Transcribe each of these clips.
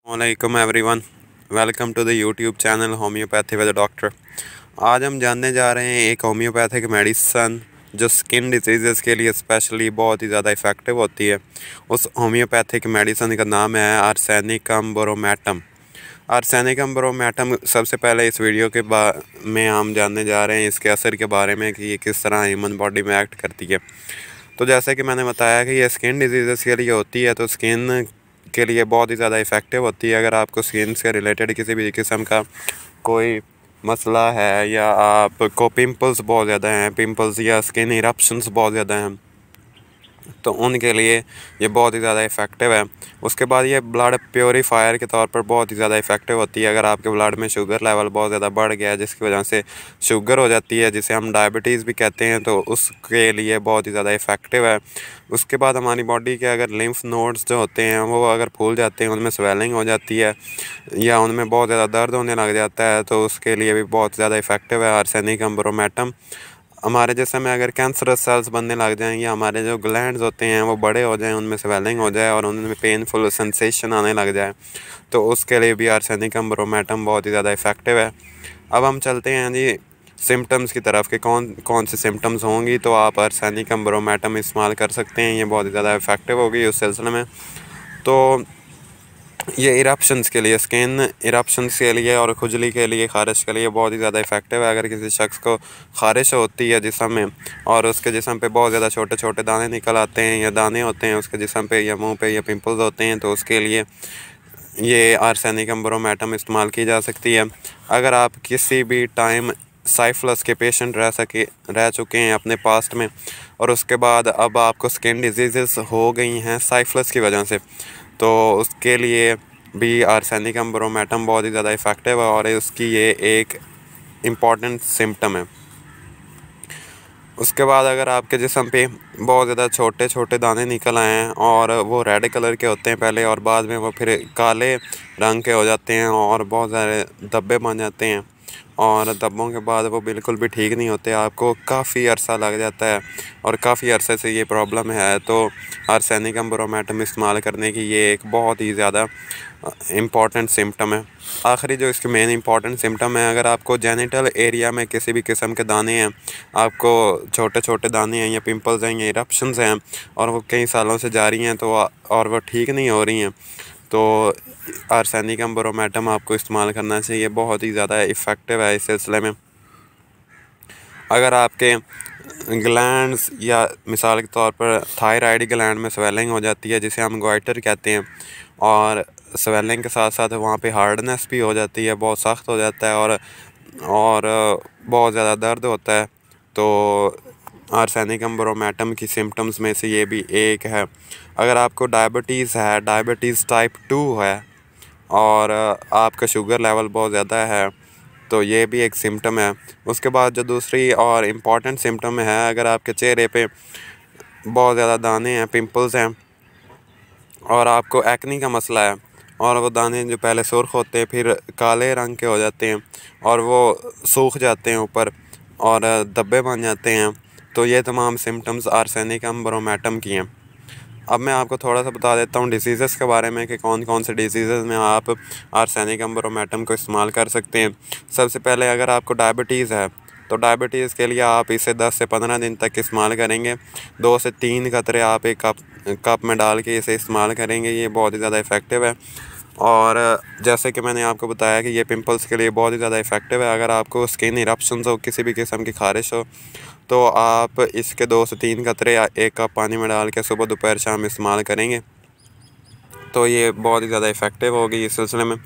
वालेकुम everyone, welcome to the YouTube channel homeopathy with doctor. आज हम जानने जा रहे हैं एक होम्योपैथिक मेडिसन जो स्किन डिजीज़ के लिए स्पेशली बहुत ही ज़्यादा इफ़ेक्टिव होती है। उस होम्योपैथिक मेडिसन का नाम है आर्सेनिकम बोरोमेटम। आर्सेनिकम बोरोमेटम सबसे पहले इस वीडियो के में हम जानने जा रहे हैं इसके असर के बारे में कि ये किस तरह ह्यूमन बॉडी में एक्ट करती है। तो जैसे कि मैंने बताया कि ये स्किन डिजीज़ के लिए होती है, तो स्किन के लिए बहुत ही ज़्यादा इफ़ेक्टिव होती है। अगर आपको स्किन से रिलेटेड किसी भी किस्म का कोई मसला है या आपको पिंपल्स बहुत ज़्यादा हैं, पिंपल्स या स्किन इरप्शंस बहुत ज़्यादा हैं, तो उनके लिए ये बहुत ही ज़्यादा इफ़ेक्टिव है। उसके बाद ये ब्लड प्योरीफायर के तौर पर बहुत ही ज़्यादा इफ़ेक्टिव होती है। अगर आपके ब्लड में शुगर लेवल बहुत ज़्यादा बढ़ गया है जिसकी वजह से शुगर हो जाती है, जिसे हम डायबिटीज़ भी कहते हैं, तो उसके लिए बहुत ही ज़्यादा इफ़ेक्टिव है। उसके बाद हमारी बॉडी के अगर लिम्फ नोड्स जो होते हैं वो अगर फूल जाते हैं, उनमें स्वेलिंग हो जाती है या उनमें बहुत ज़्यादा दर्द होने लग जाता है, तो उसके लिए भी बहुत ज़्यादा इफ़ेक्टिव है आर्सेनिकम बोरोमेटम। हमारे जिस्म में अगर कैंसरस सेल्स बनने लग जाएँ या हमारे जो ग्लैंड्स होते हैं वो बड़े हो जाएँ, उनमें स्वेलिंग हो जाए और उनमें पेनफुल सेंसेशन आने लग जाए, तो उसके लिए भी आर्सेनिकम बोरोमेटम बहुत ही ज़्यादा इफ़ेक्टिव है। अब हम चलते हैं जी सिम्पटम्स की तरफ कि कौन कौन से सिम्पटम्स होंगी, तो आप आर्सेनिकम बोरोमेटम इस्तेमाल कर सकते हैं। ये बहुत ही ज़्यादा इफ़ेक्टिव होगी उस सिलसिले में। तो ये इरप्शंस के लिए, स्किन इरप्शंस के लिए और खुजली के लिए, ख़ारिश के लिए बहुत ही ज़्यादा इफ़ेक्टिव है। अगर किसी शख्स को ख़ारिश होती है जिस्म में और उसके जिस्म पे बहुत ज़्यादा छोटे छोटे दाने निकल आते हैं या दाने होते हैं उसके जिस्म पे या मुंह पे या पिंपल्स होते हैं, तो उसके लिए ये आर्सेनिकम बोरोमेटम इस्तेमाल की जा सकती है। अगर आप किसी भी टाइम साइफिलिस के पेशेंट रह चुके हैं अपने पास्ट में और उसके बाद अब आपको स्किन डिजीज़ हो गई हैं साइफिलिस की वजह से, तो उसके लिए भी आर्सेनिकम बोरोमेटम बहुत ही ज़्यादा इफ़ेक्टिव है और उसकी ये एक इम्पॉर्टेंट सिम्पटम है। उसके बाद अगर आपके जिस्म पे बहुत ज़्यादा छोटे छोटे दाने निकल आए हैं और वो रेड कलर के होते हैं पहले और बाद में वो फिर काले रंग के हो जाते हैं और बहुत सारे धब्बे बन जाते हैं और धब्बों के बाद वो बिल्कुल भी ठीक नहीं होते, आपको काफ़ी अरसा लग जाता है और काफ़ी अरसे से ये प्रॉब्लम है, तो आर्सेनिकम बोरोमेटम इस्तेमाल करने की ये एक बहुत ही ज़्यादा इम्पॉर्टेंट सिम्पटम है। आखिरी जो इसके मेन इंपॉर्टेंट सिम्पटम है, अगर आपको जेनिटल एरिया में किसी भी किस्म के दाने हैं, आपको छोटे छोटे दाने हैं या पिंपल्स हैं या इरप्शंस हैं और वो कई सालों से जारी हैं तो और वो ठीक नहीं हो रही हैं, तो आर्सेनिकम बोरोमेटम आपको इस्तेमाल करना चाहिए। बहुत ही ज़्यादा इफ़ेक्टिव है इस सिलसिले में। अगर आपके ग्लैंड्स या मिसाल के तौर पर थायराइड ग्लैंड में स्वेलिंग हो जाती है जिसे हम गॉइटर कहते हैं, और स्वेलिंग के साथ साथ वहाँ पे हार्डनेस भी हो जाती है, बहुत सख्त हो जाता है और बहुत ज़्यादा दर्द होता है, तो आर्सेनिकम बोरोमेटम की सिम्पटम्स में से ये भी एक है। अगर आपको डायबिटीज़ है, डायबिटीज़ टाइप 2 है और आपका शुगर लेवल बहुत ज़्यादा है, तो ये भी एक सिम्पटम है। उसके बाद जो दूसरी और इम्पॉर्टेंट सिम्पटम है, अगर आपके चेहरे पे बहुत ज़्यादा दाने हैं, पिंपल्स हैं और आपको एक्ने का मसला है और वो दाने जो पहले सुर्ख होते हैं फिर काले रंग के हो जाते हैं और वो सूख जाते हैं ऊपर और धब्बे बन जाते हैं, तो ये तमाम सिम्पटम्स आर्सेनिकम बोरोमेटम की हैं। अब मैं आपको थोड़ा सा बता देता हूँ डिसीज़ के बारे में कि कौन कौन से डिसीज़ में आप आर्सेनिकम बोरोमेटम को इस्तेमाल कर सकते हैं। सबसे पहले अगर आपको डायबिटीज़ है तो डायबिटीज़ के लिए आप इसे 10 से 15 दिन तक इस्तेमाल करेंगे। 2 से 3 कतरे आप एक कप में डाल के इसे इस्तेमाल करेंगे, ये बहुत ही ज़्यादा इफ़ेक्टिव है। और जैसे कि मैंने आपको बताया कि ये पिंपल्स के लिए बहुत ही ज़्यादा इफ़ेक्टिव है। अगर आपको स्किन इरप्शंस हो, किसी भी किस्म की ख़ारिश हो, तो आप इसके 2 से 3 कतरे एक कप पानी में डाल के सुबह दोपहर शाम इस्तेमाल करेंगे, तो ये बहुत ही ज़्यादा इफ़ेक्टिव होगी इस सिलसिले में।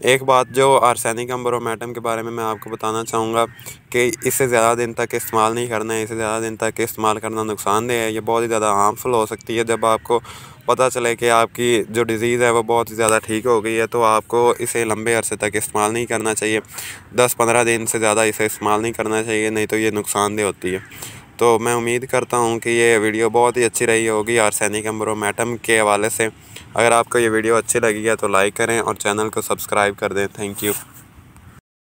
एक बात जो आर्सेनिकम बोरोमेटम के बारे में मैं आपको बताना चाहूँगा कि इसे ज़्यादा दिन तक इस्तेमाल नहीं करना है, इसे ज़्यादा दिन तक इस्तेमाल करना नुकसानदेह है। ये बहुत ही ज़्यादा हार्मफुल हो सकती है। जब आपको पता चले कि आपकी जो डिज़ीज़ है वो बहुत ही ज़्यादा ठीक हो गई है, तो आपको इसे लंबे अरसे तक इस्तेमाल नहीं करना चाहिए। 10-15 दिन से ज़्यादा इसे इस्तेमाल नहीं करना चाहिए, नहीं तो ये नुकसानदेह होती है। तो मैं उम्मीद करता हूँ कि ये वीडियो बहुत ही अच्छी रही होगी आर्सेनिकम बोरोमेटम के हवाले से। अगर आपको ये वीडियो अच्छी लगी है तो लाइक करें और चैनल को सब्सक्राइब कर दें। Thank you.